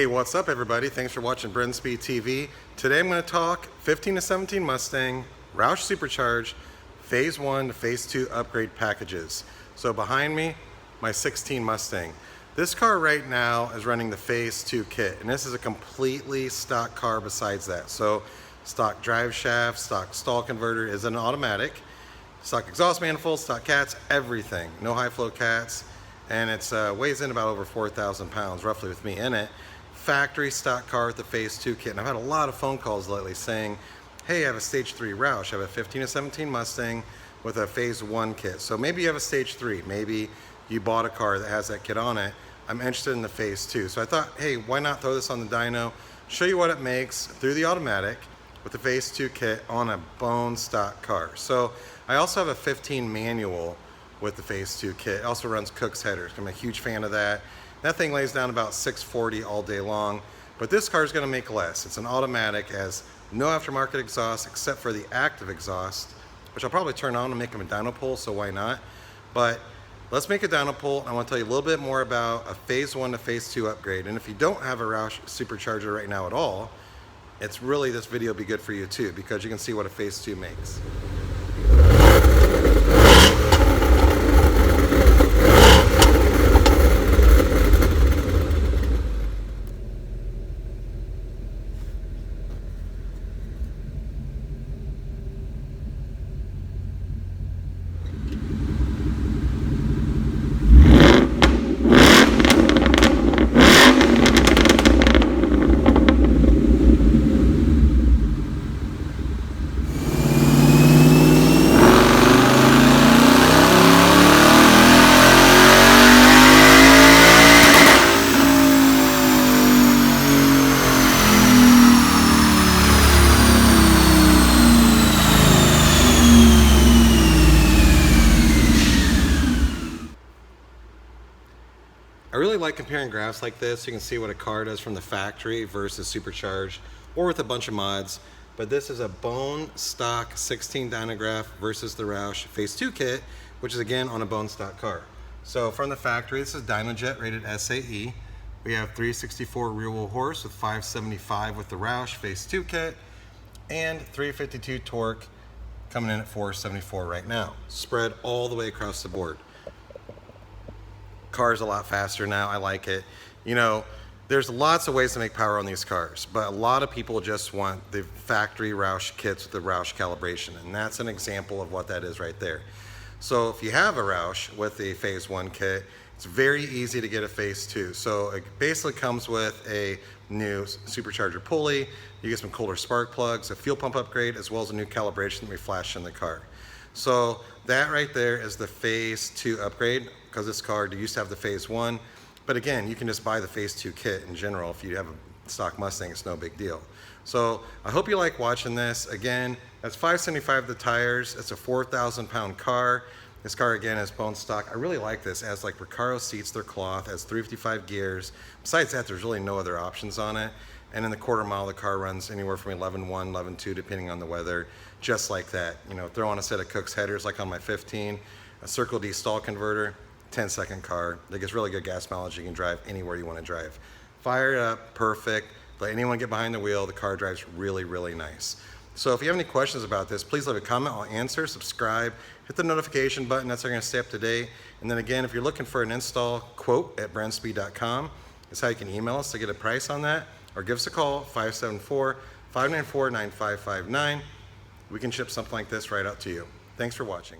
Hey, what's up everybody? Thanks for watching Brenspeed TV. Today I'm going to talk 15 to 17 Mustang, Roush Supercharge, Phase 1 to Phase 2 upgrade packages. So behind me, my 16 Mustang. This car right now is running the Phase 2 kit, and this is a completely stock car besides that. So stock drive shaft, stock stall converter is an automatic, stock exhaust manifold, stock cats, everything. No high flow cats, and it's weighs in about over 4,000 pounds roughly with me in it. Factory stock car with the Phase 2 kit, and I've had a lot of phone calls lately saying, hey, I have a Stage 3 Roush, I have a 15 to 17 Mustang with a Phase 1 kit. So maybe you have a Stage 3, maybe you bought a car that has that kit on it. I'm interested in the Phase 2. So I thought, hey, why not throw this on the dyno, show you what it makes through the automatic with the Phase 2 kit on a bone stock car. So I also have a 15 manual with the Phase 2 kit. It also runs Cook's headers. I'm a huge fan of that. That thing lays down about 640 all day long, but this car is going to make less. It's an automatic, has no aftermarket exhaust except for the active exhaust, which I'll probably turn on and make them a dyno pull, so why not? But let's make a dyno pull. I want to tell you a little bit more about a Phase 1 to Phase 2 upgrade. And if you don't have a Roush Supercharger right now at all, it's really, this video will be good for you too, because you can see what a Phase 2 makes. I really like comparing graphs like this. You can see what a car does from the factory versus supercharged or with a bunch of mods. But this is a bone stock 16 dynograph versus the Roush Phase 2 kit, which is again on a bone stock car. So from the factory, this is Dynojet rated SAE. We have 364 rear wheel horse with 575 with the Roush Phase 2 kit and 352 torque coming in at 474 right now. Spread all the way across the board. Car's a lot faster now. I like it. You know, there's lots of ways to make power on these cars, but a lot of people just want the factory Roush kits with the Roush calibration, and that's an example of what that is right there. So if you have a Roush with the Phase 1 kit, it's very easy to get a Phase 2. So it basically comes with a new supercharger pulley, you get some Kohler spark plugs, a fuel pump upgrade, as well as a new calibration that we flash in the car. So that right there is the Phase 2 upgrade, because this car used to have the Phase 1. But again, you can just buy the Phase 2 kit in general. If you have a stock Mustang, it's no big deal. So I hope you like watching this. Again, that's $575 the tires. It's a 4,000 pound car. This car again is bone stock. I really like this. It has like Recaro seats, they're cloth, it has 355 gears. Besides that, there's really no other options on it. And in the quarter mile, the car runs anywhere from 11.1, 11.2, depending on the weather, just like that. You know, throw on a set of Cook's headers like on my 15, a Circle D stall converter, 10-second car. That gets really good gas mileage. You can drive anywhere you want to drive. Fire it up, perfect. Let anyone get behind the wheel. The car drives really, really nice. So if you have any questions about this, please leave a comment. I'll answer, subscribe, hit the notification button. That's how you're going to stay up to date. And then again, if you're looking for an install quote at brenspeed.com, it's how you can email us to get a price on that, or give us a call, 574-594-9559. We can ship something like this right out to you. Thanks for watching.